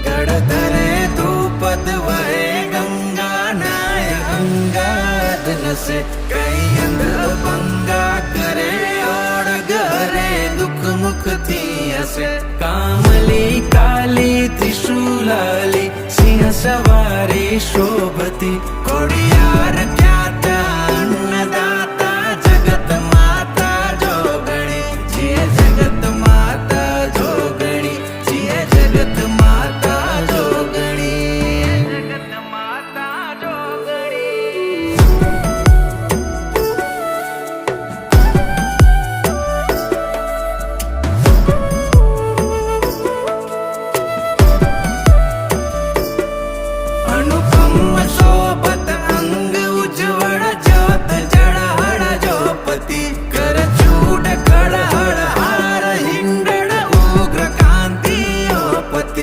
गड़धरे द्रुपद वहे गंगा नाय अंगाद नसे कई अंध भंगा करे और गहरे दुख मुख थी हसे कामली काली त्रिशूलाली सिंह सवारी शोभती कोडियार ख्याता अन्नदाता जगत माता जोगणी जिये जगत माता जोगणी जिये जगत माता जोगणी जगत माता जोगणी अनुपम शोभ